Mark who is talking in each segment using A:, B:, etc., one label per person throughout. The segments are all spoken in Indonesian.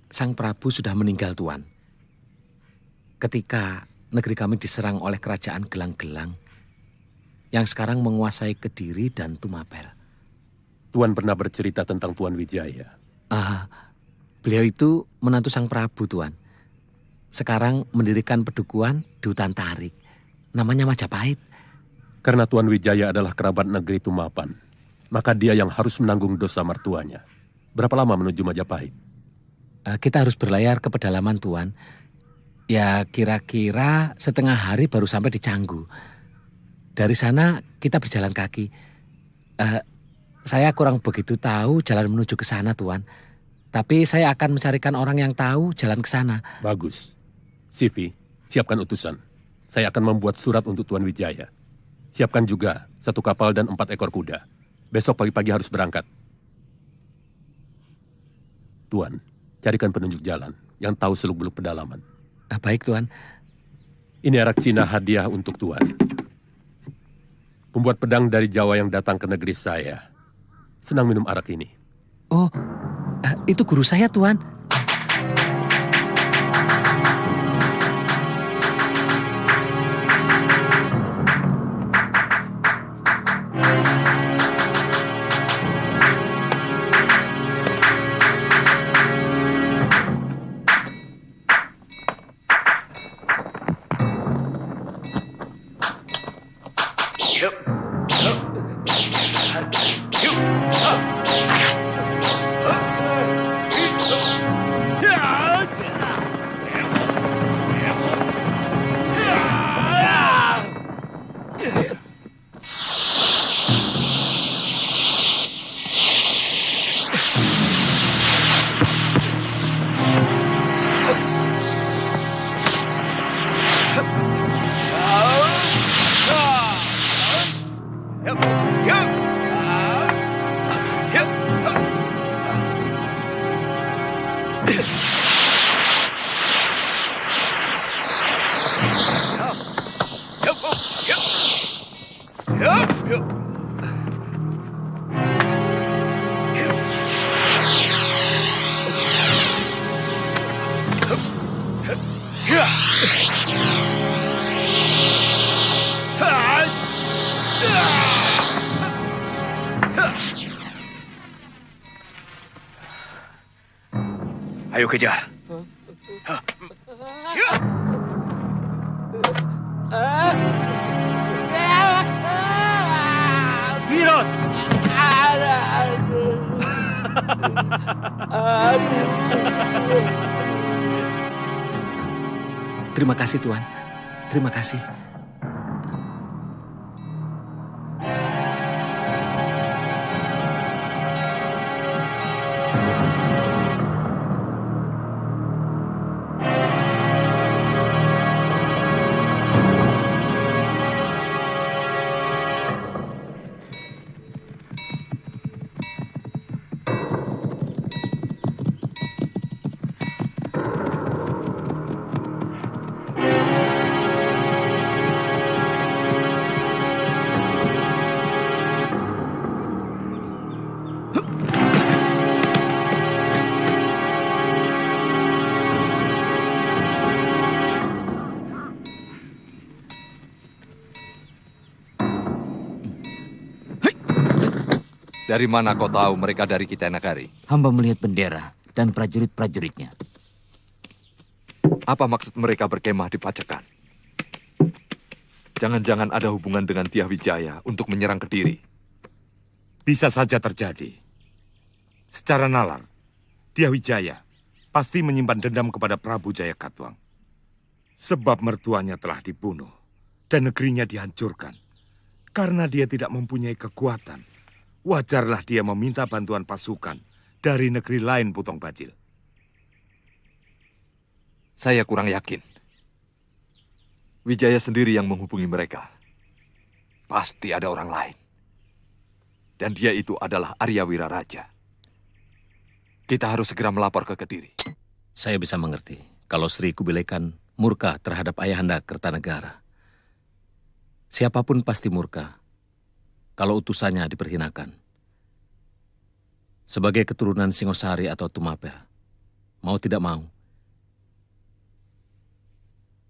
A: Sang Prabu sudah meninggal, Tuan. Ketika negeri kami diserang oleh kerajaan Gelang-Gelang yang sekarang menguasai Kediri dan Tumapel.
B: Tuan pernah bercerita tentang Tuan Wijaya.
A: Beliau itu menantu Sang Prabu, Tuan. Sekarang mendirikan pedukuhan di hutan Tarik. Namanya Majapahit.
B: Karena Tuan Wijaya adalah kerabat negeri Tumapan, maka dia yang harus menanggung dosa mertuanya. Berapa lama menuju Majapahit?
A: Kita harus berlayar ke pedalaman, Tuan. Ya kira-kira setengah hari baru sampai di Canggu. Dari sana kita berjalan kaki. Saya kurang begitu tahu jalan menuju ke sana, Tuan. Tapi saya akan mencarikan orang yang tahu jalan ke sana.
B: Bagus. Sivi, siapkan utusan. Saya akan membuat surat untuk Tuan Wijaya. Siapkan juga 1 kapal dan 4 ekor kuda. Besok pagi-pagi harus berangkat. Tuan, carikan penunjuk jalan yang tahu seluk-beluk pedalaman.
A: Baik, Tuan.
B: Ini arak Cina hadiah untuk Tuan. Pembuat pedang dari Jawa yang datang ke negeri saya senang minum arak ini.
A: Oh, itu guru saya, Tuan.
C: Ayo kejar.
D: Wirot!
A: Terima kasih, Tuan. Terima kasih.
E: Dari mana kau tahu mereka dari Kita Nagari?
F: Hamba melihat bendera dan prajurit-prajuritnya.
E: Apa maksud mereka berkemah di Pajakan? Jangan-jangan ada hubungan dengan Dyah Wijaya untuk menyerang Kediri.
G: Bisa saja terjadi. Secara nalar, Dyah Wijaya pasti menyimpan dendam kepada Prabu Jayakatwang. Sebab mertuanya telah dibunuh dan negerinya dihancurkan. Karena dia tidak mempunyai kekuatan, wajarlah dia meminta bantuan pasukan dari negeri lain, Putong Bajil.
E: Saya kurang yakin. Wijaya sendiri yang menghubungi mereka. Pasti ada orang lain. Dan dia itu adalah Arya Wiraraja. Kita harus segera melapor ke Kediri.
A: Saya bisa mengerti kalau Sri Kubilai Khan murka terhadap Ayahanda Kertanegara. Siapapun pasti murka kalau utusannya diperhinakan. Sebagai keturunan Singosari atau Tumapel, Mau tidak mau,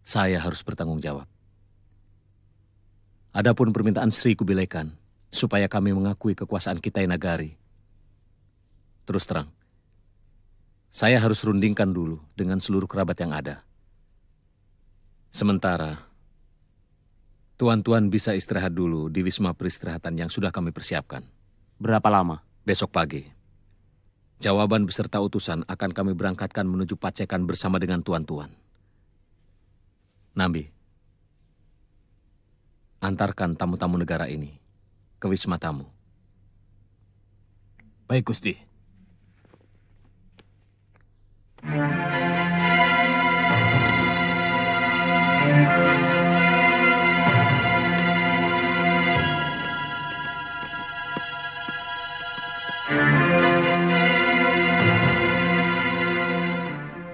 A: saya harus bertanggung jawab. Adapun permintaan Sri Kubilai Khan supaya kami mengakui kekuasaan Kitai Nagari, terus terang, saya harus rundingkan dulu dengan seluruh kerabat yang ada. Sementara, tuan-tuan bisa istirahat dulu di wisma peristirahatan yang sudah kami persiapkan.
F: Berapa lama?
A: Besok pagi. Jawaban beserta utusan akan kami berangkatkan menuju Pacekan bersama dengan tuan-tuan. Nambi, antarkan tamu-tamu negara ini ke wisma tamu.
C: Baik, Gusti.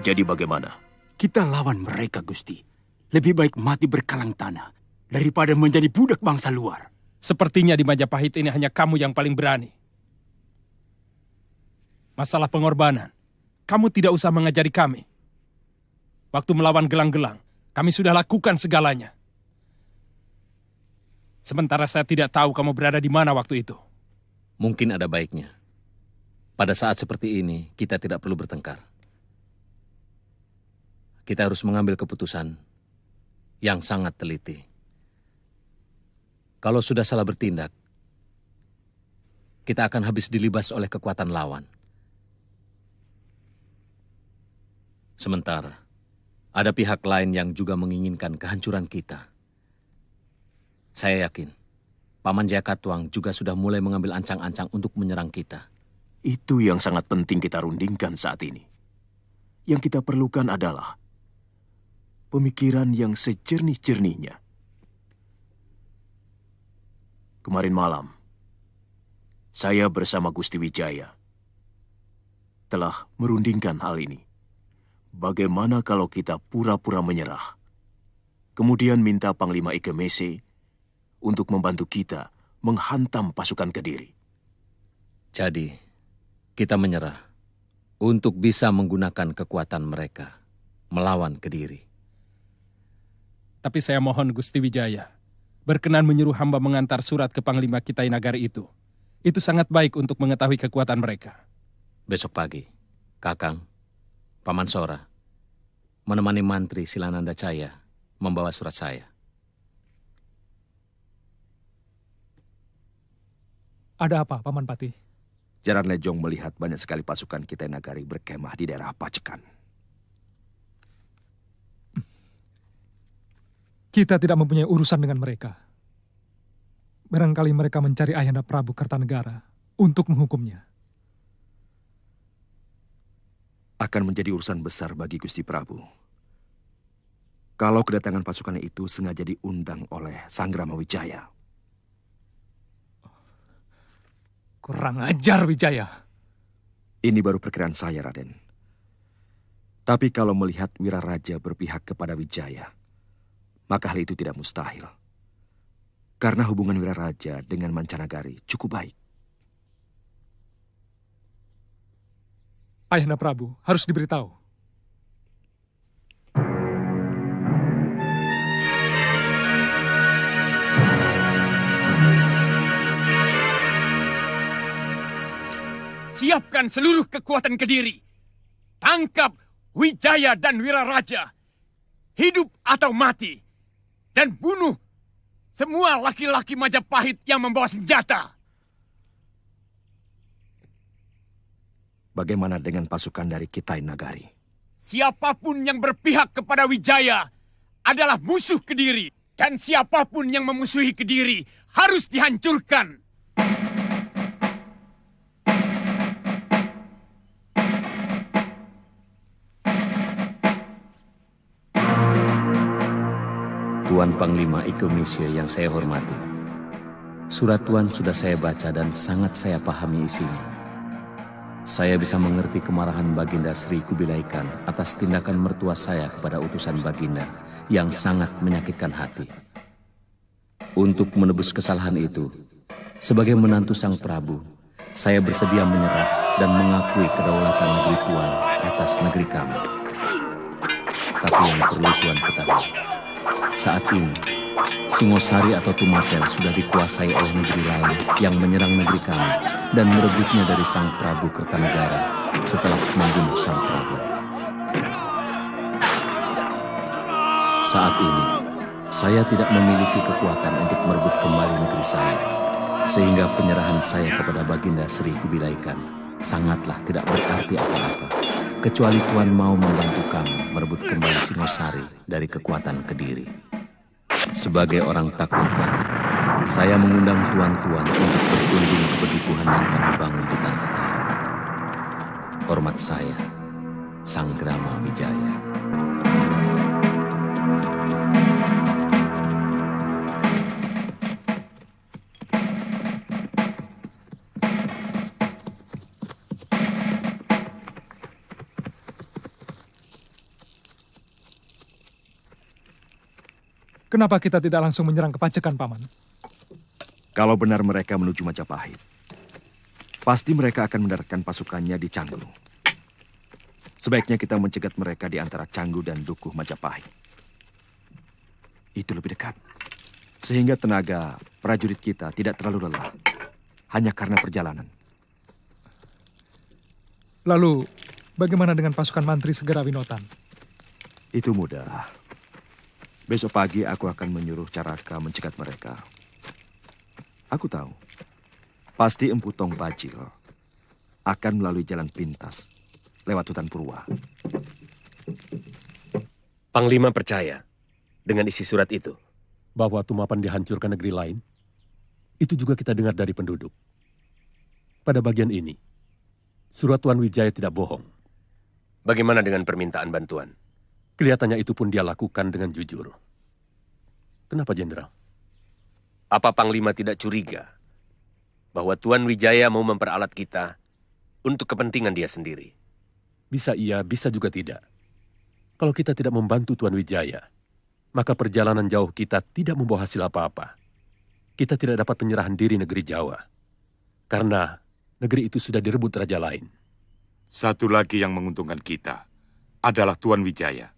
D: Jadi bagaimana?
C: Kita lawan mereka, Gusti. Lebih baik mati berkalang tanah daripada menjadi budak bangsa luar.
H: Sepertinya di Majapahit ini hanya kamu yang paling berani. Masalah pengorbanan, kamu tidak usah mengajari kami. Waktu melawan gelang-gelang, kami sudah lakukan segalanya. Sementara saya tidak tahu kamu berada di mana waktu itu.
A: Mungkin ada baiknya. Pada saat seperti ini, kita tidak perlu bertengkar. Kita harus mengambil keputusan yang sangat teliti. Kalau sudah salah bertindak, kita akan habis dilibas oleh kekuatan lawan. Sementara, ada pihak lain yang juga menginginkan kehancuran kita. Saya yakin, Paman Jayakatwang juga sudah mulai mengambil ancang-ancang untuk menyerang kita.
D: Itu yang sangat penting kita rundingkan saat ini. Yang kita perlukan adalah pemikiran yang sejernih-jernihnya. Kemarin malam, saya bersama Gusti Wijaya telah merundingkan hal ini. Bagaimana kalau kita pura-pura menyerah, kemudian minta Panglima Ikemese untuk membantu kita menghantam pasukan Kediri.
A: Jadi, kita menyerah untuk bisa menggunakan kekuatan mereka melawan Kediri.
H: Tapi saya mohon Gusti Wijaya, berkenan menyuruh hamba mengantar surat ke Panglima Kitai Nagari itu. Itu sangat baik untuk mengetahui kekuatan mereka.
A: Besok pagi, Kakang, Paman Sora, menemani Mantri Silananda Caya membawa surat saya.
I: Ada apa, Paman Pati?
J: Jaran Lejong melihat banyak sekali pasukan Kitai Nagari berkemah di daerah Pacekan.
I: Kita tidak mempunyai urusan dengan mereka. Barangkali mereka mencari Ayahanda Prabu Kertanegara untuk menghukumnya.
J: Akan menjadi urusan besar bagi Gusti Prabu. Kalau kedatangan pasukan itu sengaja diundang oleh Sanggrama Wijaya.
I: Kurang ajar, Wijaya.
J: Ini baru perkiraan saya, Raden. Tapi kalau melihat Wiraraja berpihak kepada Wijaya, maka hal itu tidak mustahil. Karena hubungan Wiraraja dengan Mancanagari cukup baik.
I: Ayahanda Prabu harus diberitahu.
H: Siapkan seluruh kekuatan Kediri. Tangkap Wijaya dan Wiraraja. Hidup atau mati. Dan bunuh semua laki-laki Majapahit yang membawa senjata.
J: Bagaimana dengan pasukan dari Kitai Nagari?
H: Siapapun yang berpihak kepada Wijaya adalah musuh Kediri. Dan siapapun yang memusuhi Kediri harus dihancurkan.
A: Tuan Panglima Ikemese yang saya hormati. Surat Tuan sudah saya baca dan sangat saya pahami isinya. Saya bisa mengerti kemarahan Baginda Sri Kubilai Khan atas tindakan mertua saya kepada utusan Baginda yang sangat menyakitkan hati. Untuk menebus kesalahan itu, sebagai menantu Sang Prabu, saya bersedia menyerah dan mengakui kedaulatan negeri Tuan atas negeri kami. Tapi yang perlu Tuan ketahui, saat ini Singosari atau Tumaten sudah dikuasai oleh negeri lain yang menyerang negeri kami dan merebutnya dari Sang Prabu Kertanegara setelah membunuh Sang Prabu. Saat ini, saya tidak memiliki kekuatan untuk merebut kembali negeri saya, sehingga penyerahan saya kepada Baginda Sri Kubilaikan sangatlah tidak berarti apa-apa, kecuali Tuan mau membantu kami merebut kembali Singosari dari kekuatan Kediri. Sebagai orang taklukan, saya mengundang tuan-tuan untuk berkunjung ke pedukuhan yang kami bangun di Tanah Tara. Hormat saya, Sanggrama Wijaya.
I: Kenapa kita tidak langsung menyerang ke Pacekan, Paman?
J: Kalau benar mereka menuju Majapahit, pasti mereka akan mendaratkan pasukannya di Canggu. Sebaiknya kita mencegat mereka di antara Canggu dan Dukuh Majapahit. Itu lebih dekat. Sehingga tenaga prajurit kita tidak terlalu lelah. Hanya karena perjalanan.
I: Lalu, bagaimana dengan pasukan Mantri Segara Winotan?
J: Itu mudah. Besok pagi aku akan menyuruh Caraka mencegat mereka. Aku tahu, pasti Empu Tong Bajil akan melalui jalan pintas lewat hutan Purwa.
K: Panglima percaya dengan isi surat itu?
B: Bahwa Tumapan dihancurkan negeri lain, itu juga kita dengar dari penduduk. Pada bagian ini, surat Tuan Wijaya tidak bohong.
K: Bagaimana dengan permintaan bantuan?
B: Kelihatannya itu pun dia lakukan dengan jujur. Kenapa, Jenderal?
K: Apa Panglima tidak curiga bahwa Tuan Wijaya mau memperalat kita untuk kepentingan dia sendiri?
B: Bisa iya, bisa juga tidak. Kalau kita tidak membantu Tuan Wijaya, maka perjalanan jauh kita tidak membawa hasil apa-apa. Kita tidak dapat penyerahan diri negeri Jawa. Karena negeri itu sudah direbut raja lain.
G: Satu lagi yang menguntungkan kita adalah Tuan Wijaya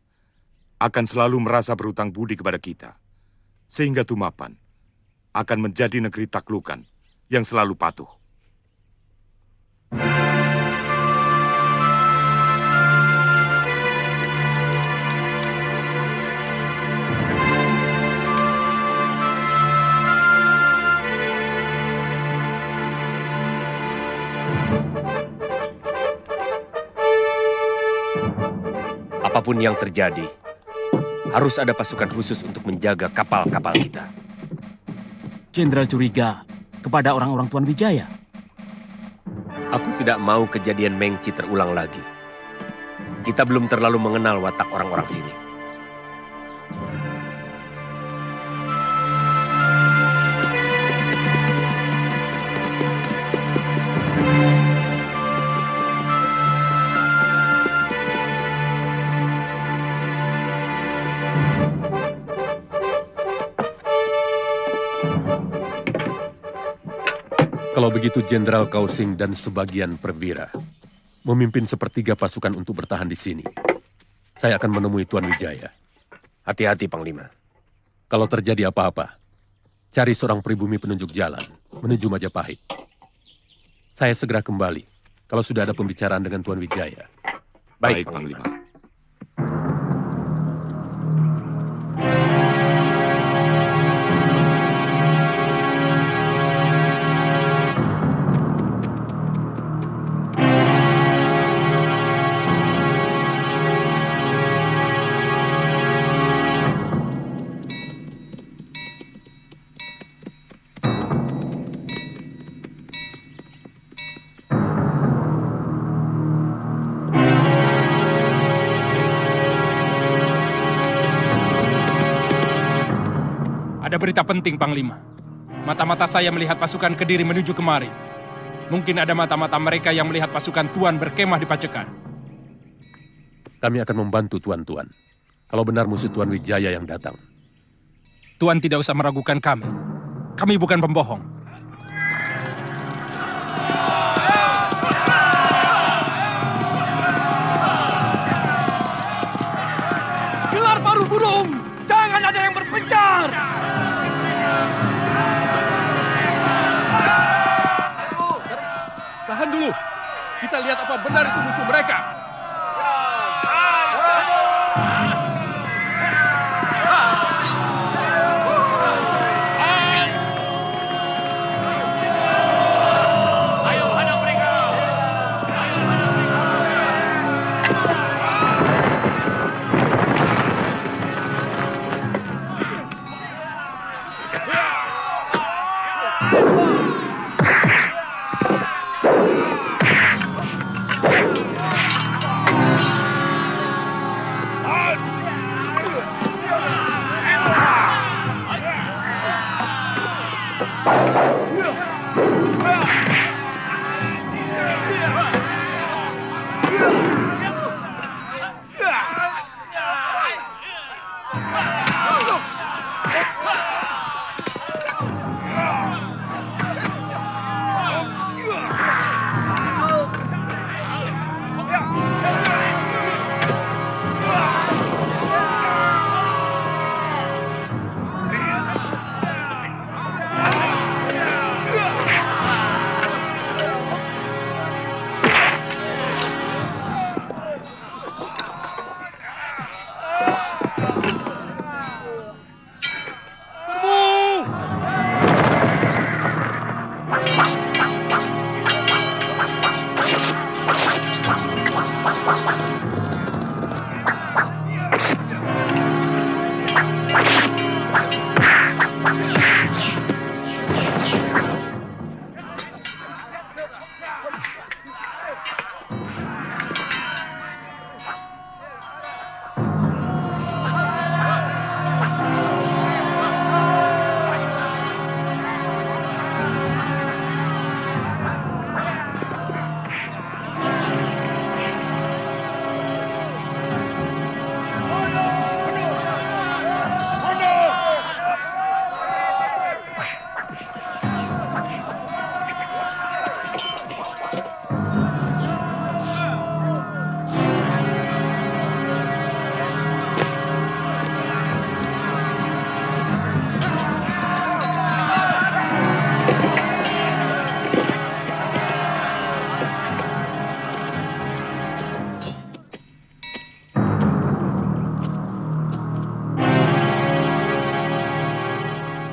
G: akan selalu merasa berhutang budi kepada kita, sehingga Tumapan akan menjadi negeri taklukan yang selalu patuh.
K: Apapun yang terjadi, harus ada pasukan khusus untuk menjaga kapal-kapal kita.
F: Jenderal curiga kepada orang-orang Tuan Wijaya.
K: Aku tidak mau kejadian Mengci terulang lagi. Kita belum terlalu mengenal watak orang-orang sini.
B: Kalau begitu Jenderal Kausing dan sebagian perwira memimpin sepertiga pasukan untuk bertahan di sini. Saya akan menemui Tuan Wijaya.
K: Hati-hati, Panglima.
B: Kalau terjadi apa-apa, cari seorang pribumi penunjuk jalan menuju Majapahit. Saya segera kembali kalau sudah ada pembicaraan dengan Tuan Wijaya.
K: Baik, Panglima.
H: Ada berita penting, Panglima. Mata-mata saya melihat pasukan Kediri menuju kemari. Mungkin ada mata-mata mereka yang melihat pasukan Tuan berkemah di Pacekan.
B: Kami akan membantu Tuan-Tuan. Kalau benar musuh Tuan Wijaya yang datang.
H: Tuan tidak usah meragukan kami. Kami bukan pembohong.
C: Kejar!
B: Tahan dulu. Kita lihat apa benar itu musuh mereka.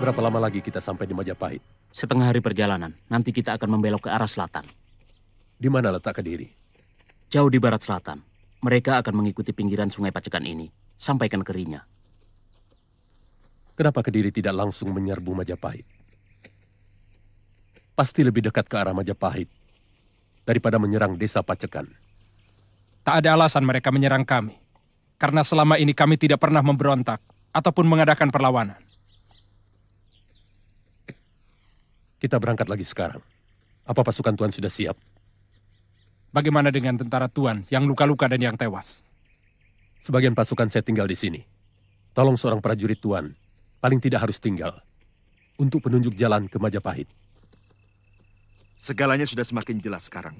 B: Berapa lama lagi kita sampai di Majapahit?
F: Setengah hari perjalanan. Nanti kita akan membelok ke arah selatan.
B: Di mana letak Kediri?
F: Jauh di barat selatan. Mereka akan mengikuti pinggiran sungai Pacekan ini sampai ke negerinya.
B: Kenapa Kediri tidak langsung menyerbu Majapahit? Pasti lebih dekat ke arah Majapahit daripada menyerang desa Pacekan.
I: Tak ada alasan mereka menyerang kami. Karena selama ini kami tidak pernah memberontak ataupun mengadakan perlawanan.
B: Kita berangkat lagi sekarang. Apa pasukan Tuan sudah siap?
I: Bagaimana dengan tentara Tuan yang luka-luka dan yang tewas?
B: Sebagian pasukan saya tinggal di sini. Tolong seorang prajurit Tuan, paling tidak harus tinggal, untuk penunjuk jalan ke Majapahit.
J: Segalanya sudah semakin jelas sekarang.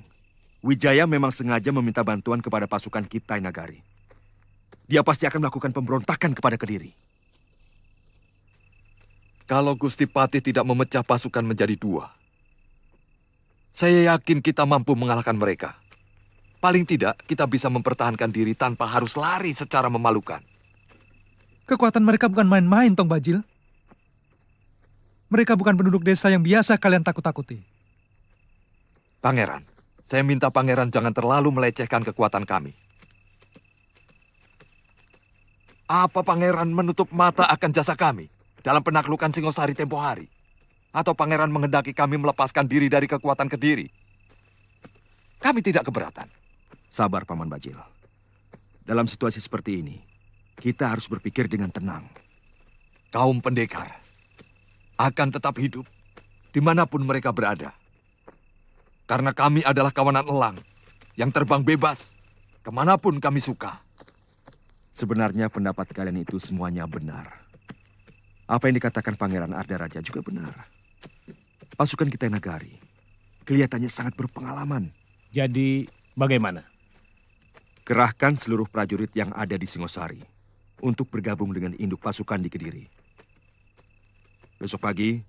J: Wijaya memang sengaja meminta bantuan kepada pasukan Kitai Nagari. Dia pasti akan melakukan pemberontakan kepada Kediri.
E: Kalau Gusti Patih tidak memecah pasukan menjadi dua, saya yakin kita mampu mengalahkan mereka. Paling tidak, kita bisa mempertahankan diri tanpa harus lari secara memalukan.
I: Kekuatan mereka bukan main-main, Tong Bajil. Mereka bukan penduduk desa yang biasa kalian takut-takuti.
E: Pangeran, saya minta Pangeran jangan terlalu melecehkan kekuatan kami. Apa Pangeran menutup mata akan jasa kami dalam penaklukan Singosari tempo hari? Atau Pangeran menghendaki kami melepaskan diri dari kekuatan Kediri? Kami tidak keberatan.
J: Sabar, Paman Bajil. Dalam situasi seperti ini, kita harus berpikir dengan tenang.
E: Kaum pendekar akan tetap hidup dimanapun mereka berada. Karena kami adalah kawanan elang yang terbang bebas kemanapun kami suka.
J: Sebenarnya pendapat kalian itu semuanya benar. Apa yang dikatakan Pangeran Ardaraja juga benar. Pasukan Kitai Nagari kelihatannya sangat berpengalaman.
L: Jadi bagaimana?
J: Kerahkan seluruh prajurit yang ada di Singosari untuk bergabung dengan induk pasukan di Kediri. Besok pagi,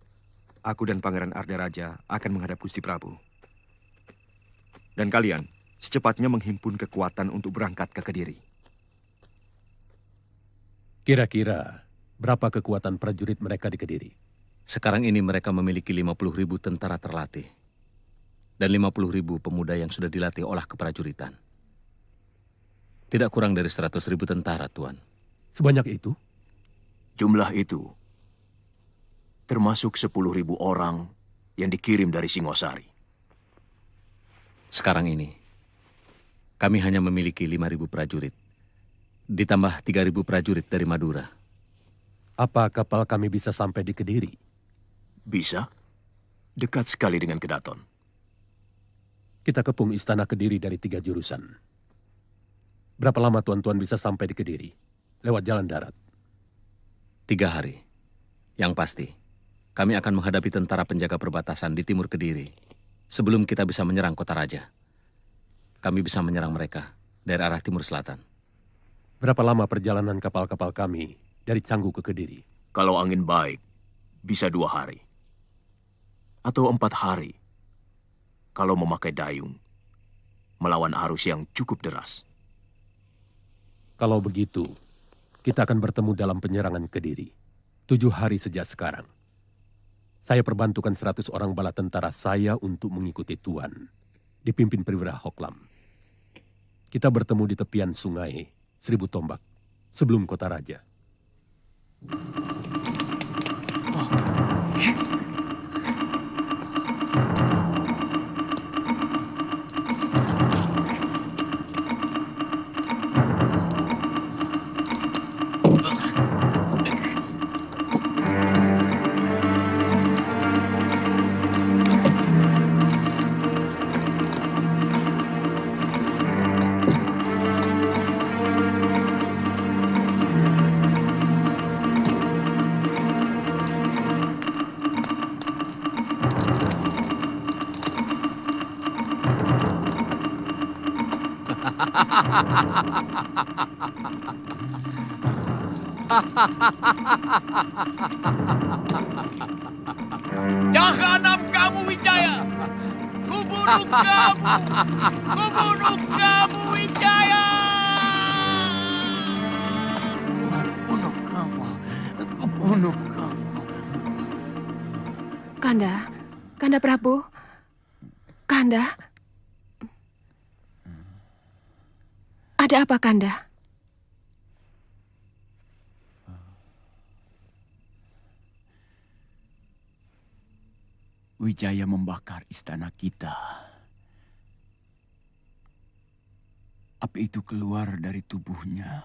J: aku dan Pangeran Ardaraja akan menghadap Gusti Prabu. Dan kalian secepatnya menghimpun kekuatan untuk berangkat ke Kediri.
B: Kira-kira berapa kekuatan prajurit mereka di Kediri?
A: Sekarang ini mereka memiliki 50.000 tentara terlatih. Dan 50.000 pemuda yang sudah dilatih olah keprajuritan. Tidak kurang dari 100.000 tentara, Tuan.
B: Sebanyak itu?
D: Jumlah itu termasuk 10.000 orang yang dikirim dari Singosari.
A: Sekarang ini, kami hanya memiliki 5.000 prajurit. Ditambah 3.000 prajurit dari Madura.
B: Apa kapal kami bisa sampai di Kediri?
D: Bisa. Dekat sekali dengan Kedaton.
B: Kita kepung istana Kediri dari 3 jurusan. Berapa lama tuan-tuan bisa sampai di Kediri? Lewat jalan darat?
A: 3 hari. Yang pasti, kami akan menghadapi tentara penjaga perbatasan di timur Kediri. Sebelum kita bisa menyerang kota raja. Kami bisa menyerang mereka dari arah timur selatan.
B: Berapa lama perjalanan kapal-kapal kami dari Canggu ke Kediri?
D: Kalau angin baik, bisa 2 hari. Atau 4 hari. Kalau memakai dayung, melawan arus yang cukup deras.
B: Kalau begitu, kita akan bertemu dalam penyerangan Kediri. 7 hari sejak sekarang. Saya perbantukan 100 orang bala tentara saya untuk mengikuti Tuan, dipimpin Perwira Hoklam. Kita bertemu di tepian sungai 1000 tombak, sebelum kota raja.
H: Jahanam kamu, Wijaya! Kubunuh kamu! Kubunuh kamu, Wijaya! Kubunuh kamu! Kubunuh kamu!
M: Kanda, Kanda Prabu, Kanda. Ada apa, Kanda?
C: Wijaya membakar istana kita. Api itu keluar dari tubuhnya,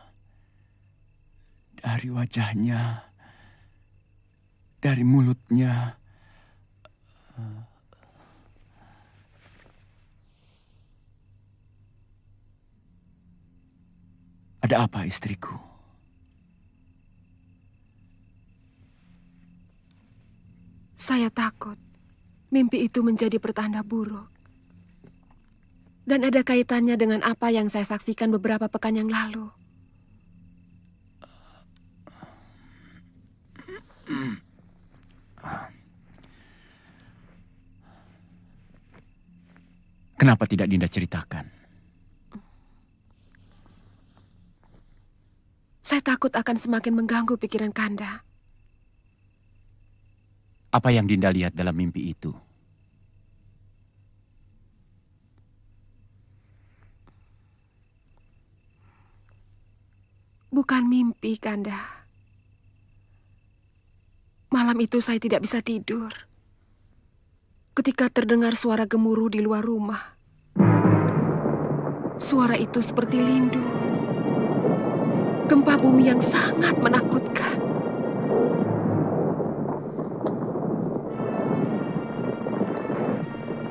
C: dari wajahnya, dari mulutnya. Ada apa, istriku?
M: Saya takut mimpi itu menjadi pertanda buruk. Dan ada kaitannya dengan apa yang saya saksikan beberapa pekan yang lalu.
C: Kenapa tidak Dinda ceritakan?
M: Saya takut akan semakin mengganggu pikiran Kanda.
C: Apa yang Dinda lihat dalam mimpi itu?
M: Bukan mimpi, Kanda. Malam itu saya tidak bisa tidur. Ketika terdengar suara gemuruh di luar rumah. Suara itu seperti lindu. Gempa bumi yang sangat menakutkan.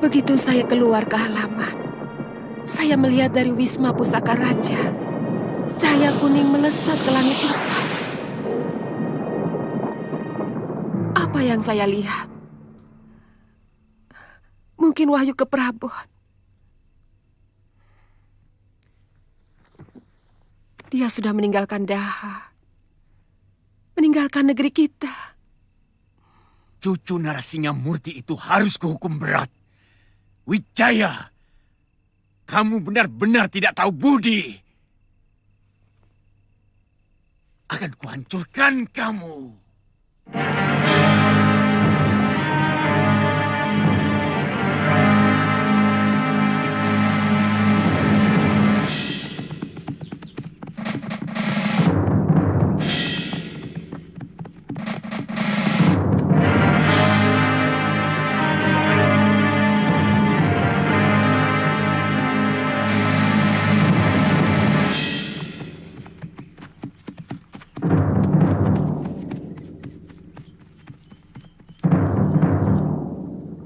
M: Begitu saya keluar ke halaman, saya melihat dari Wisma Pusaka Raja, cahaya kuning melesat ke langit lepas. Apa yang saya lihat? Mungkin wahyu keprabon. Dia sudah meninggalkan Daha, meninggalkan negeri kita.
H: cucu Narasingamurti itu harus kuhukum berat. Wijaya, kamu benar-benar tidak tahu budi. Akan kuhancurkan kamu.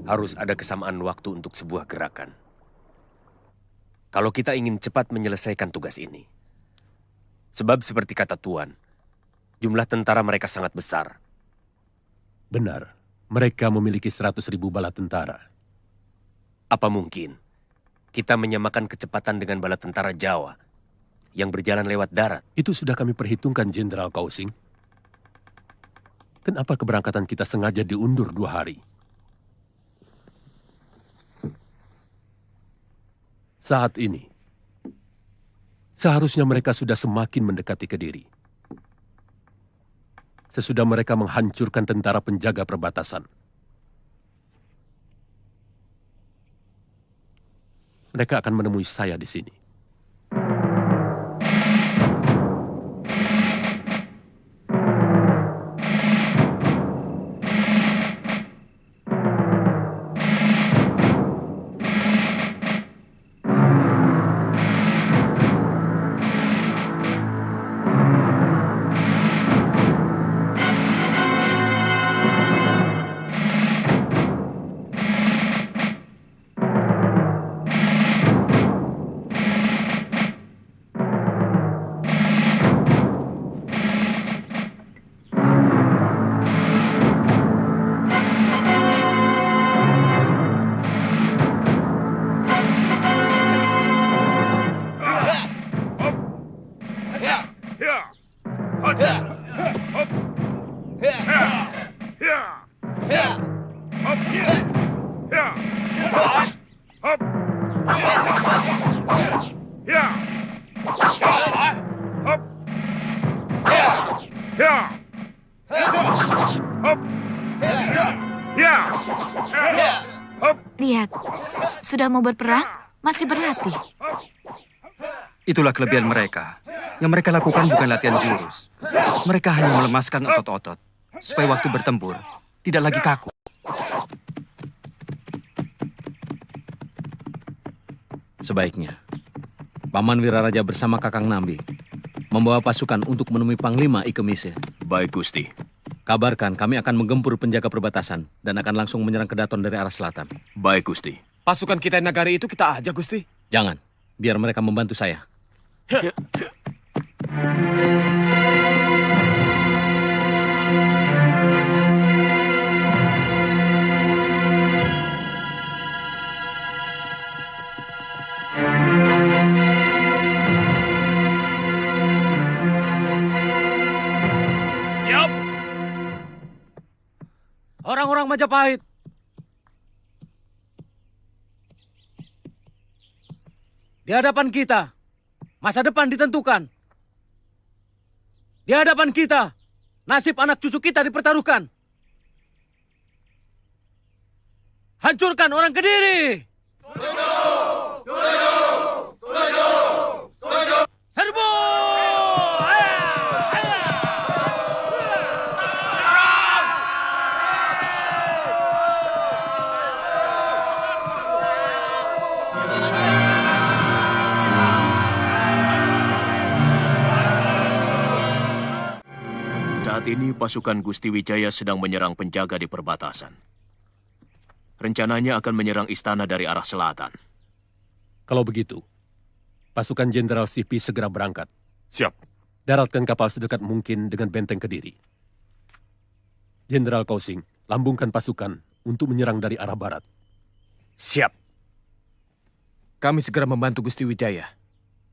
K: Harus ada kesamaan waktu untuk sebuah gerakan. Kalau kita ingin cepat menyelesaikan tugas ini. Sebab seperti kata Tuan, jumlah tentara mereka sangat besar.
B: Benar, mereka memiliki 100.000 bala tentara.
K: Apa mungkin kita menyamakan kecepatan dengan bala tentara Jawa yang berjalan lewat darat?
B: Itu sudah kami perhitungkan, Jenderal Kausing. Kenapa keberangkatan kita sengaja diundur 2 hari? Saat ini, seharusnya mereka sudah semakin mendekati Kediri. Sesudah mereka menghancurkan tentara penjaga perbatasan. Mereka akan menemui saya di sini.
N: Lihat, sudah mau berperang, masih berlatih.
O: Itulah kelebihan mereka. Yang mereka lakukan bukan latihan jurus. Mereka hanya melemaskan otot-otot, supaya waktu bertempur tidak lagi kaku.
A: Sebaiknya, Paman Wiraraja bersama Kakang Nambi membawa pasukan untuk menemui Panglima Ike Mise.
D: Baik, Gusti.
A: Kabarkan kami akan menggempur penjaga perbatasan dan akan langsung menyerang Kedaton dari arah selatan.
D: Baik, Gusti.
P: Pasukan kita di Nagari itu kita aja, Gusti.
A: Jangan, biar mereka membantu saya.
H: Siap!
A: Orang-orang Majapahit, di hadapan kita, masa depan ditentukan. Di hadapan kita, nasib anak cucu kita dipertaruhkan. Hancurkan orang Kediri! Serbu!
D: Saat ini pasukan Gusti Wijaya sedang menyerang penjaga di perbatasan. Rencananya akan menyerang istana dari arah selatan.
B: Kalau begitu, pasukan Jenderal Sipi segera berangkat.
G: Siap.
B: Daratkan kapal sedekat mungkin dengan benteng Kediri. Jenderal Kausing, lambungkan pasukan untuk menyerang dari arah barat.
P: Siap. Kami segera membantu Gusti Wijaya.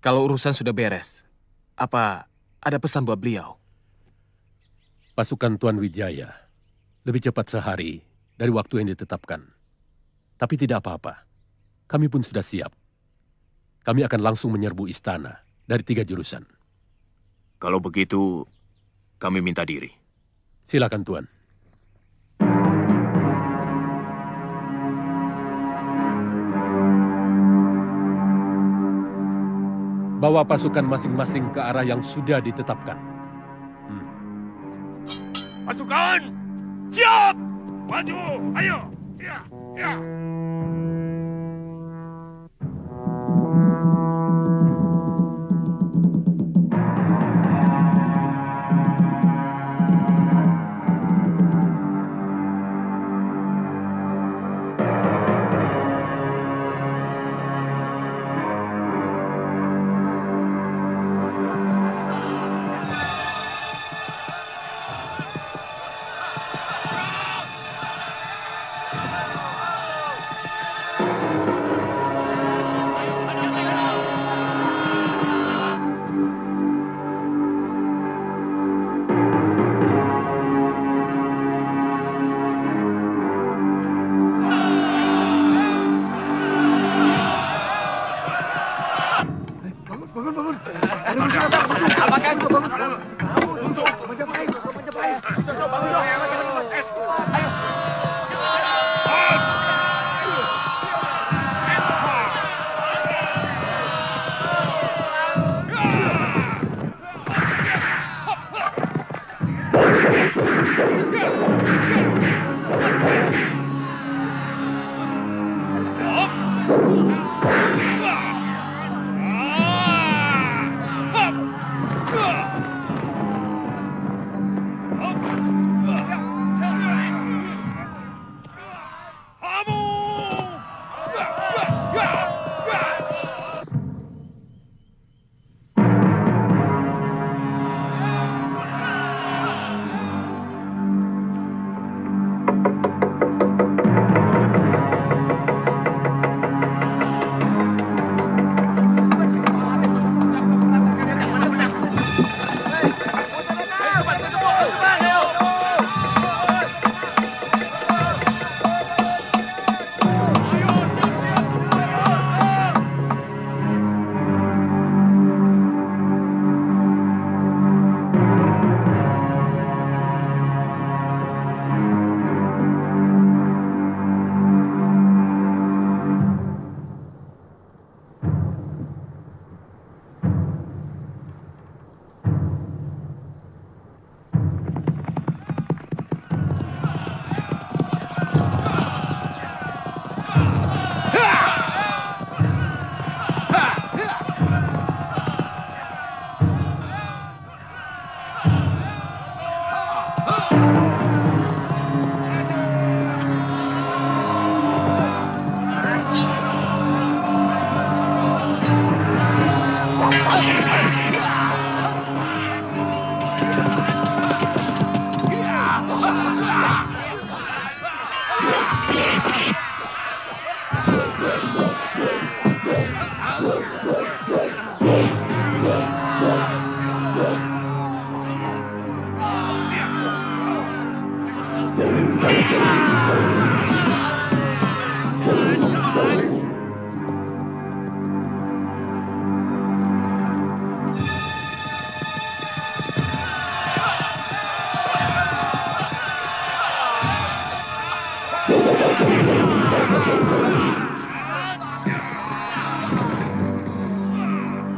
P: Kalau urusan sudah beres, apa ada pesan buat beliau?
B: Pasukan Tuan Wijaya Lebih cepat sehari dari waktu yang ditetapkan. Tapi tidak apa-apa. Kami pun sudah siap. Kami akan langsung menyerbu istana dari 3 jurusan.
D: Kalau begitu, kami minta diri.
B: Silakan, Tuan. Bawa pasukan masing-masing ke arah yang sudah ditetapkan.
H: Pasukan, siap! Maju, ayo! Ya, ya!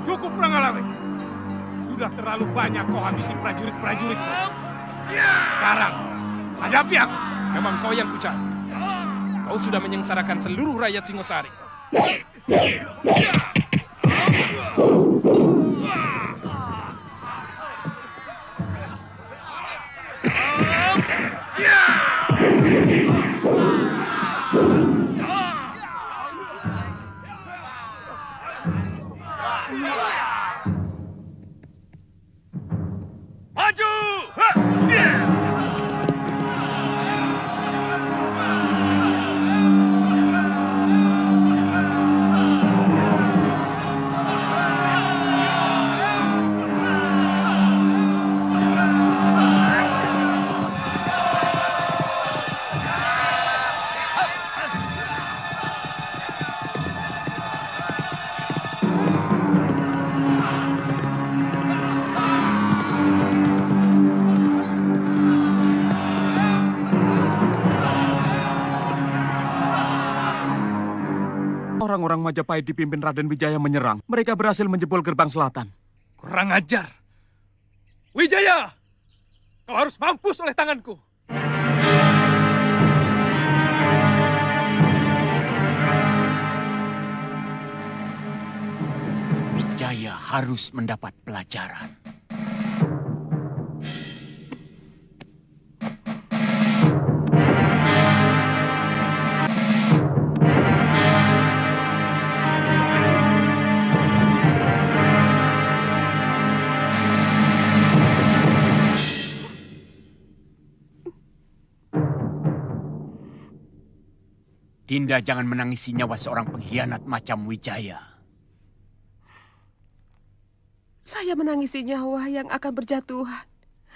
H: Cukup Ranggalawe. Sudah terlalu banyak kau habisi prajurit-prajuritku. Sekarang, hadapi aku.
Q: Memang kau yang kucari. Kau sudah menyengsarakan seluruh rakyat Singosari.
H: Maju!
C: Majapahit dipimpin Raden Wijaya menyerang. Mereka berhasil menjebol gerbang selatan.
Q: Kurang ajar. Wijaya, kau harus mampus oleh tanganku.
C: Wijaya harus mendapat pelajaran. Dinda jangan menangisi nyawa seorang pengkhianat macam Wijaya.
M: Saya menangisi nyawa yang akan berjatuhan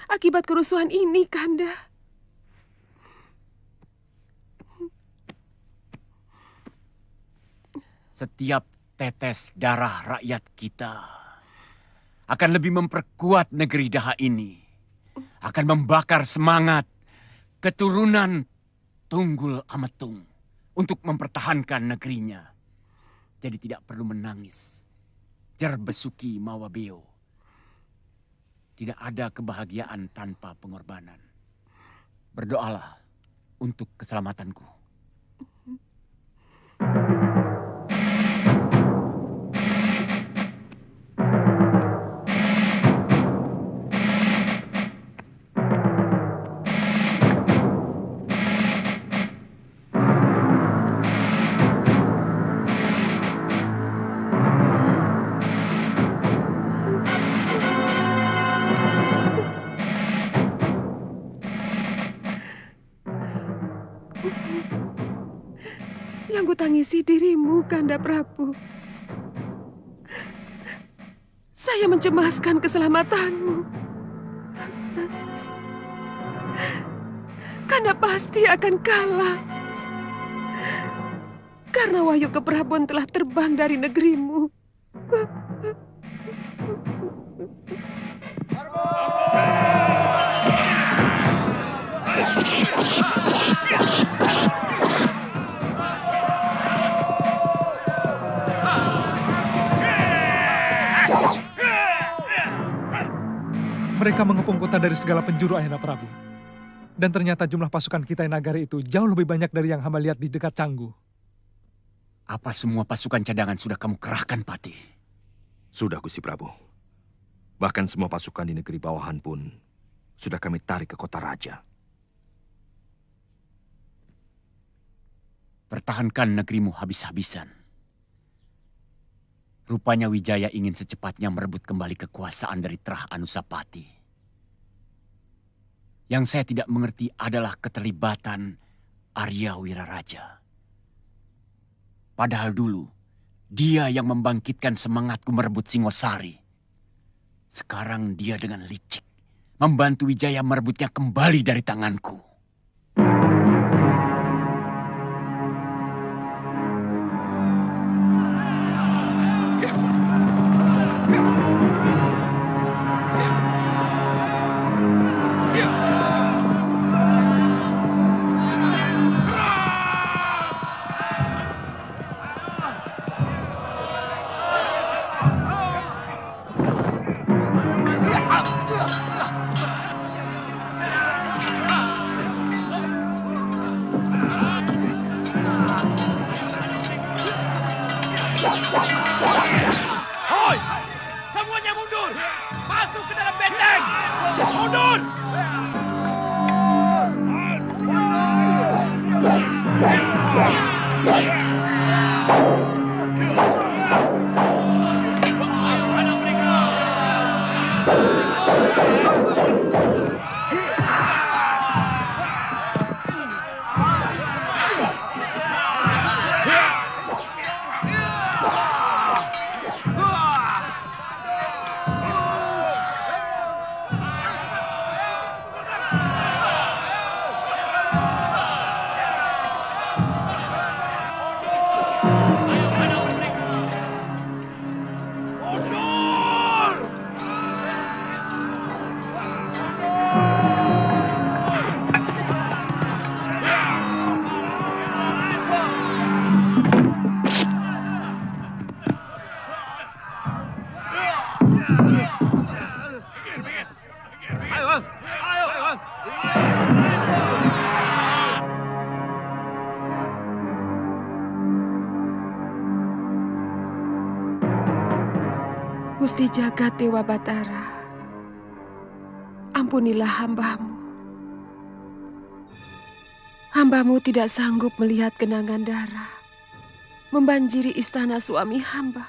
M: akibat kerusuhan ini, Kanda.
C: Setiap tetes darah rakyat kita akan lebih memperkuat negeri Daha ini. Akan membakar semangat keturunan Tunggul Ametung untuk mempertahankan negerinya. Jadi tidak perlu menangis. Jer Besuki Mawabeo. Tidak ada kebahagiaan tanpa pengorbanan. Berdoalah untuk keselamatanku.
M: Yang kutangisi dirimu, Kanda Prabu. Saya mencemaskan keselamatanmu. Kanda pasti akan kalah. Karena wahyu keprabun telah terbang dari negerimu.
I: Mereka mengepung kota dari segala penjuru, Ayahanda Prabu. Dan ternyata jumlah pasukan kita yang Nagari itu jauh lebih banyak dari yang hamba lihat di dekat Canggu.
C: Apa semua pasukan cadangan sudah kamu kerahkan, Patih?
J: Sudah, Gusti Prabu. Bahkan semua pasukan di negeri bawahan pun sudah kami tarik ke kota raja.
C: Pertahankan negerimu habis-habisan. Rupanya Wijaya ingin secepatnya merebut kembali kekuasaan dari Trah Anusapati. Yang saya tidak mengerti adalah keterlibatan Arya Wiraraja. Padahal dulu, dia yang membangkitkan semangatku merebut Singosari. Sekarang dia dengan licik membantu Wijaya merebutnya kembali dari tanganku.
H: Hoi! Semuanya mundur! Masuk ke dalam benteng! Mundur!
M: Gusti Jagat Dewa Batara, ampunilah hamba-Mu. Hamba-Mu tidak sanggup melihat genangan darah membanjiri istana suami hamba.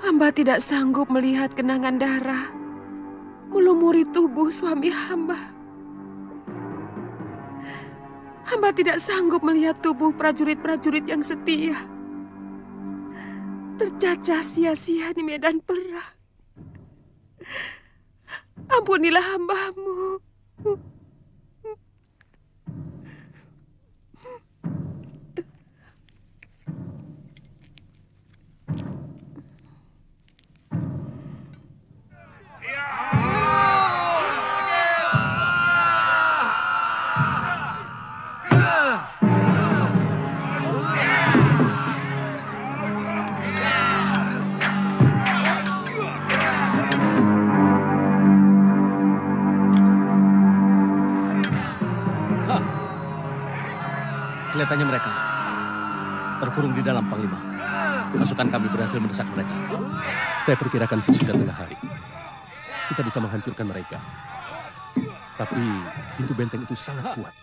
M: Hamba tidak sanggup melihat genangan darah melumuri tubuh suami hamba. Hamba tidak sanggup melihat tubuh prajurit-prajurit yang setia tercacah sia-sia di medan perang. Ampunilah hamba-Mu.
A: Kelihatannya mereka terkurung di dalam, Panglima. Pasukan kami berhasil mendesak mereka.
B: Saya perkirakan sesudah tengah hari kita bisa menghancurkan mereka. Tapi pintu benteng itu sangat kuat.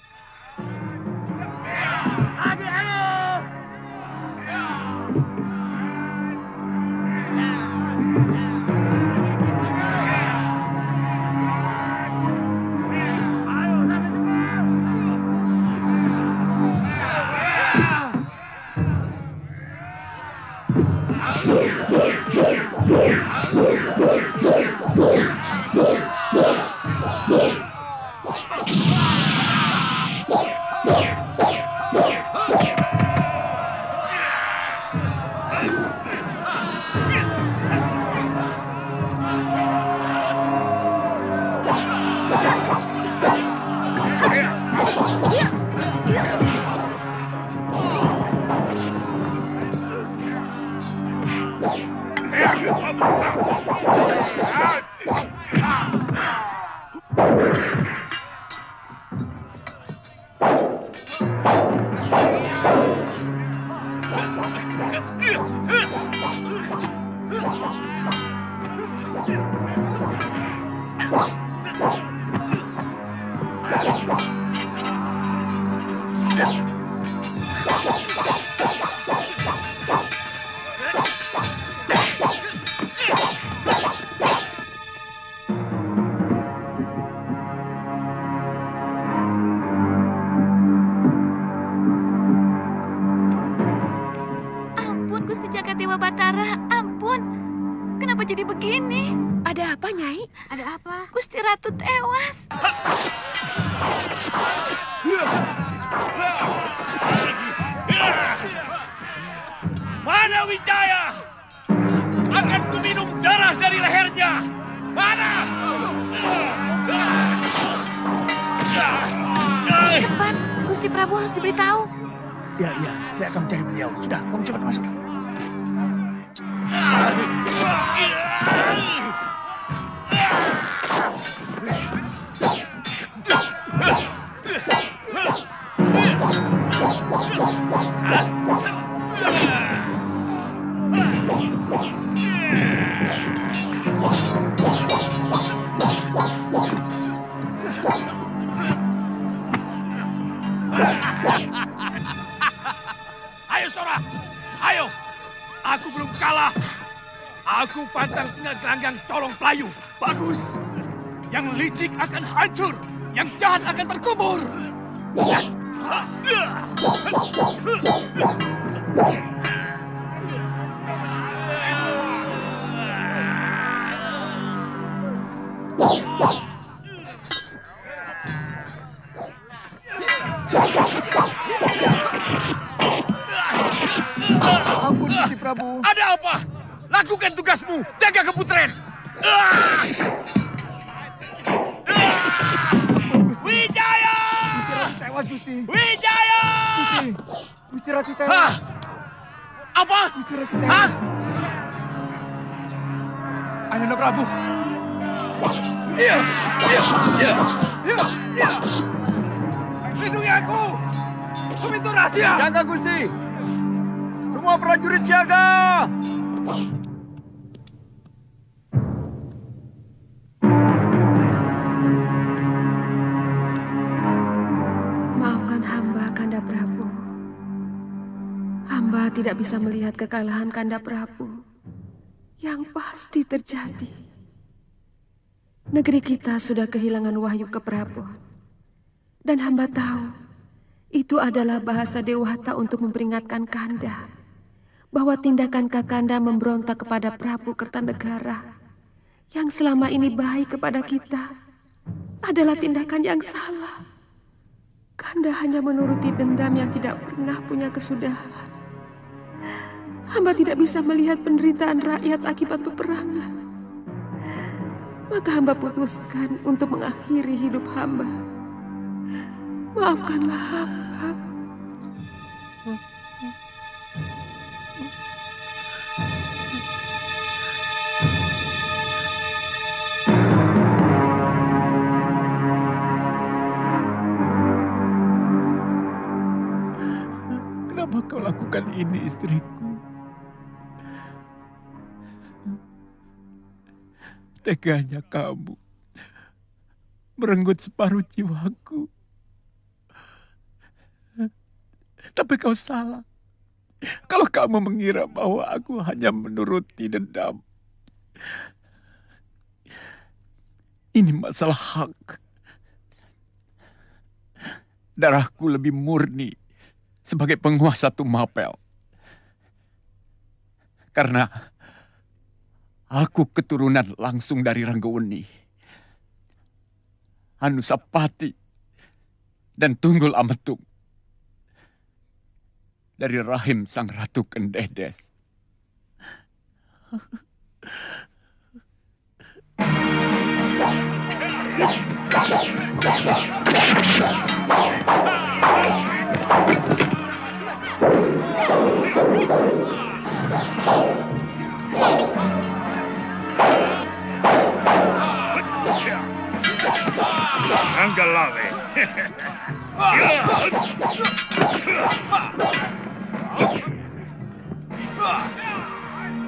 H: Mana Wijaya? Akan ku minum darah dari lehernya. Mana?
N: Cepat, Gusti Prabu harus diberitahu.
R: Ya, saya akan mencari beliau. Sudah, kamu cepat masuk.
H: Ayo Sora, ayo. Aku belum kalah. Aku pantang tinggal gelanggang colong pelayu. Bagus. Yang licik akan hancur, yang jahat akan terkubur.
R: Ampun, Gusti Prabu.
H: Ada apa? Lakukan tugasmu, jaga keputren. Wijaya!
R: Gusti Ratu tewas, Gusti.
H: Wijaya!
R: Gusti Ratu tewas.
H: Apa?
R: Gusti Ratu tewas.
I: Ayahanda Prabu.
H: Iya. Lindungi aku. Pintu rahasia.
R: Jaga, Gusti. Semua prajurit siaga.
M: Maafkan hamba, Kanda Prabu. Hamba tidak bisa melihat kekalahan Kanda Prabu yang pasti terjadi. Negeri kita sudah kehilangan wahyu keprabon. Dan hamba tahu, itu adalah bahasa Dewata untuk memperingatkan Kanda bahwa tindakan Kakanda memberontak kepada Prabu Kertanegara yang selama ini baik kepada kita adalah tindakan yang salah. Kanda hanya menuruti dendam yang tidak pernah punya kesudahan. Hamba tidak bisa melihat penderitaan rakyat akibat peperangan. Maka hamba putuskan untuk mengakhiri hidup hamba. Maafkanlah hamba.
C: Kenapa kau lakukan ini, istriku? Teganya kamu merenggut separuh jiwaku. Tapi kau salah. Kalau kamu mengira bahwa aku hanya menuruti dendam. Ini masalah hak. Darahku lebih murni sebagai penguasa Tumapel. Karena aku keturunan langsung dari Ranggaweni, Anusapati, dan Tunggul Ametung. Dari rahim sang Ratu Kendedes.
G: Anggalawe.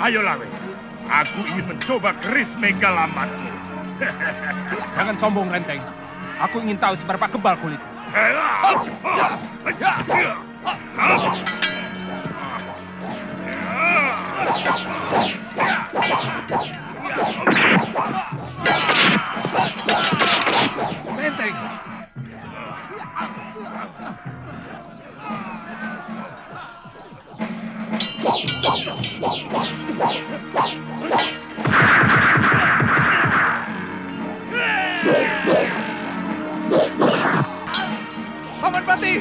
G: Ayo Lawe, aku ingin mencoba keris megalamatmu.
P: Jangan sombong, Renteng. Aku ingin tahu seberapa kebal kulit.
E: Renteng!
Q: Paman Pati!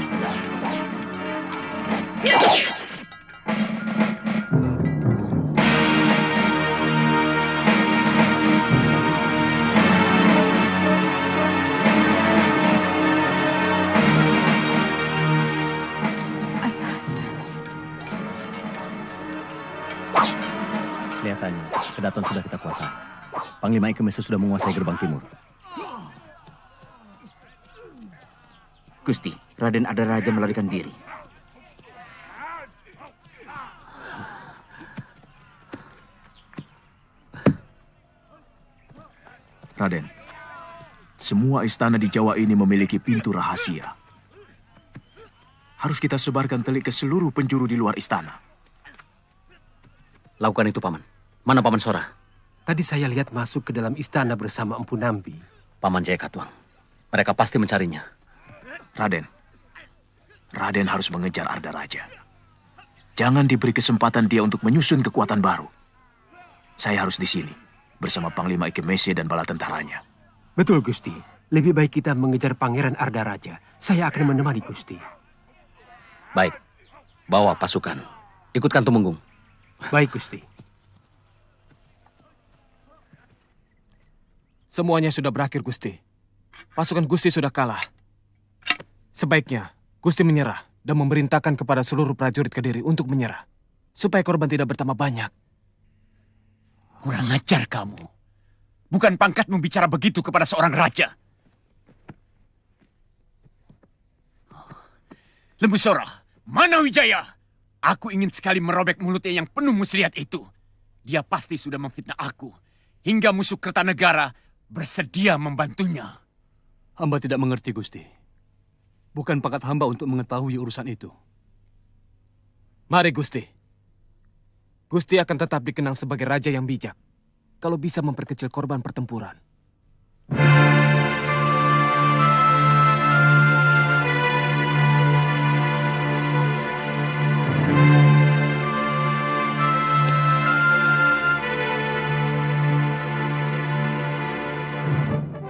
F: Kelihatannya, Kedaton sudah kita kuasai. Panglima Ikemese sudah menguasai gerbang timur.
J: Gusti, Raden Adaraja melarikan diri.
D: Raden, semua istana di Jawa ini memiliki pintu rahasia. Harus kita sebarkan telik ke seluruh penjuru di luar istana.
F: Lakukan itu, Paman. Mana Paman Sora?
S: Tadi saya lihat masuk ke dalam istana bersama Empu Nambi.
F: Paman Jaya Katuang. Mereka pasti mencarinya.
D: Raden harus mengejar Ardaraja. Jangan diberi kesempatan dia untuk menyusun kekuatan baru. Saya harus di sini, bersama Panglima Ikemese dan bala tentaranya.
S: Betul, Gusti. Lebih baik kita mengejar Pangeran Ardaraja. Saya akan menemani Gusti.
F: Baik. Bawa pasukan. Ikutkan Tumenggung.
S: Baik, Gusti.
P: Semuanya sudah berakhir, Gusti. Pasukan Gusti sudah kalah. Sebaiknya Gusti menyerah dan memerintahkan kepada seluruh prajurit Kediri untuk menyerah. Supaya korban tidak bertambah banyak.
C: Kurang ajar kamu. Bukan pangkatmu bicara begitu kepada seorang raja. Lembu Sora, mana Wijaya? Aku ingin sekali merobek mulutnya yang penuh muslihat itu.
H: dia pasti sudah memfitnah aku. Hingga musuh Kertanegara bersedia membantunya.
T: Hamba tidak mengerti, Gusti. Bukan pangkat hamba untuk mengetahui urusan itu.
P: Mari, Gusti. Gusti akan tetap dikenang sebagai raja yang bijak kalau bisa memperkecil korban pertempuran.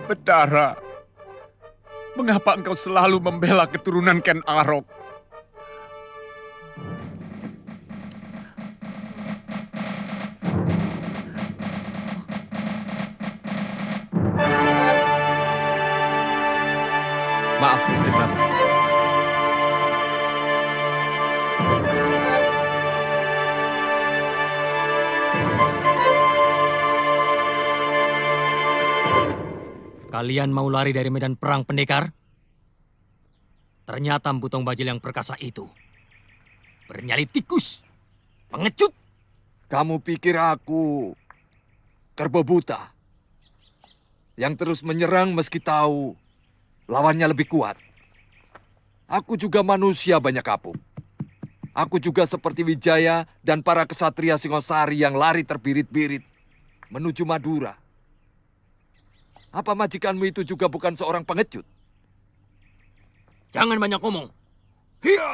H: Betara, mengapa engkau selalu membela keturunan Ken Arok?
P: Maaf, Gusti Prabu.
U: Kalian mau lari dari medan perang, pendekar? Ternyata Emputong Bajil yang perkasa itu bernyali tikus, pengecut.
E: Kamu pikir aku kerbau buta yang terus menyerang meski tahu lawannya lebih kuat? Aku juga manusia banyak kapuk. Aku juga seperti Wijaya dan para kesatria Singosari yang lari terbirit-birit menuju Madura. Apa majikanmu itu juga bukan seorang pengecut?
U: Jangan banyak ngomong. Hiya!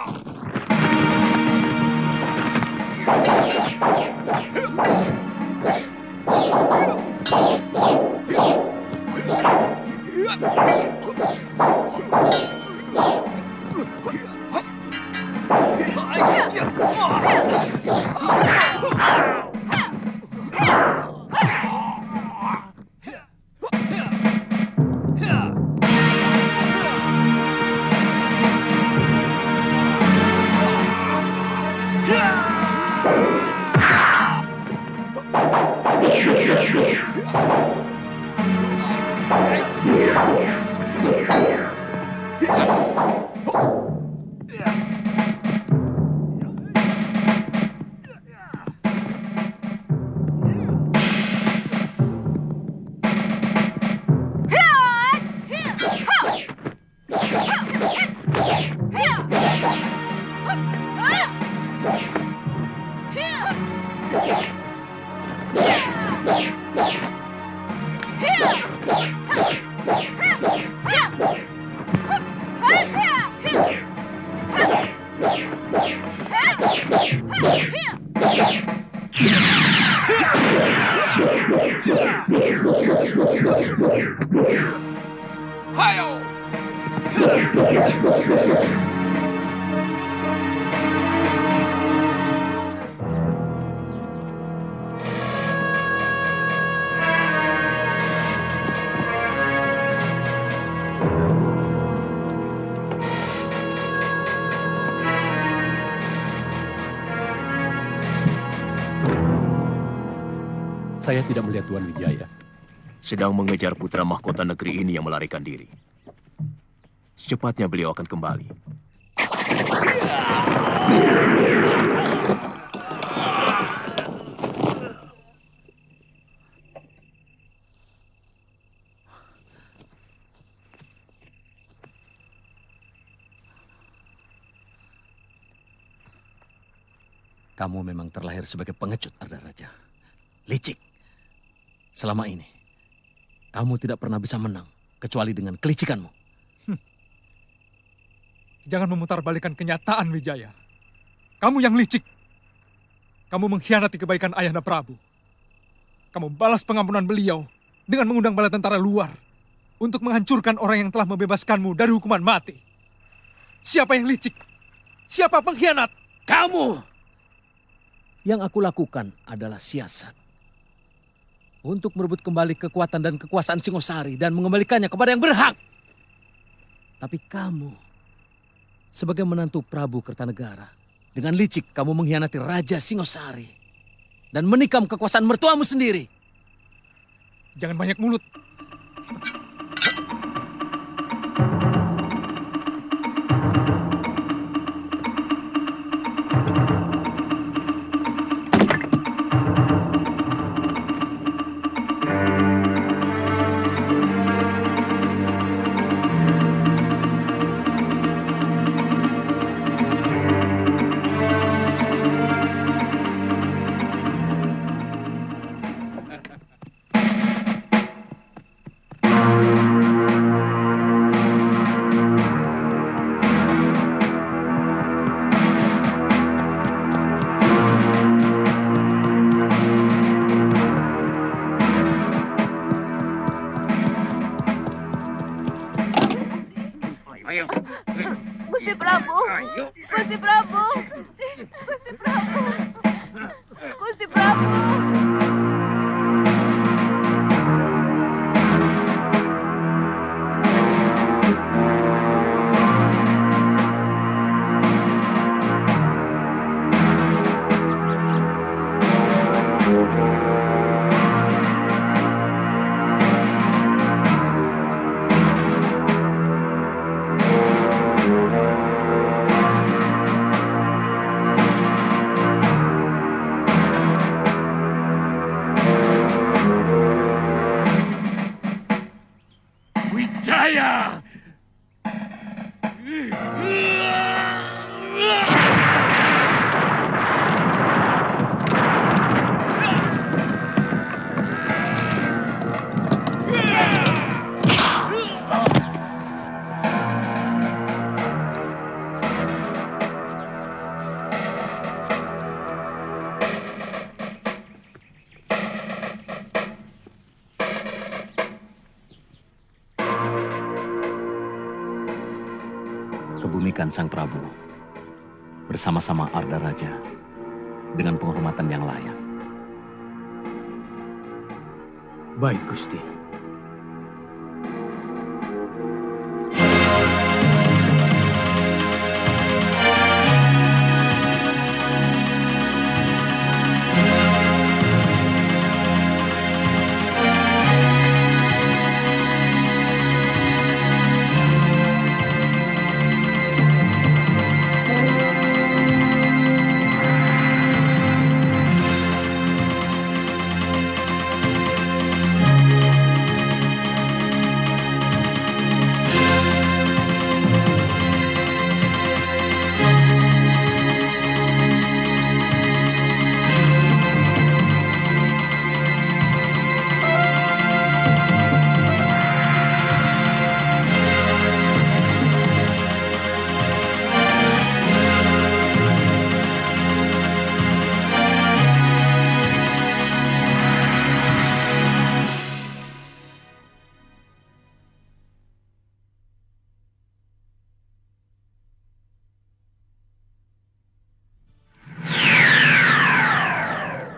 B: Saya tidak melihat Tuan Wijaya.
D: Sedang mengejar putra mahkota negeri ini yang melarikan diri. Secepatnya beliau akan kembali.
A: Kamu memang terlahir sebagai pengecut, Ardaraja. Licik. Selama ini, kamu tidak pernah bisa menang, kecuali dengan kelicikanmu.
I: Jangan memutarbalikkan kenyataan, Wijaya. Kamu yang licik. Kamu mengkhianati kebaikan Ayahanda Prabu. Kamu balas pengampunan beliau dengan mengundang bala tentara luar untuk menghancurkan orang yang telah membebaskanmu dari hukuman mati. Siapa yang licik? Siapa pengkhianat?
A: Kamu! Yang aku lakukan adalah siasat. Untuk merebut kembali kekuatan dan kekuasaan Singosari dan mengembalikannya kepada yang berhak. Tapi kamu, sebagai menantu Prabu Kertanegara, dengan licik kamu mengkhianati Raja Singosari dan menikam kekuasaan mertuamu sendiri.
I: Jangan banyak mulut.
N: Gusti Prabu. Gusti Prabu. Gusti Prabu.
H: Wijaya!
F: Kebumikan Sang Prabu bersama-sama Arda Raja dengan penghormatan yang layak.
S: Baik, Gusti.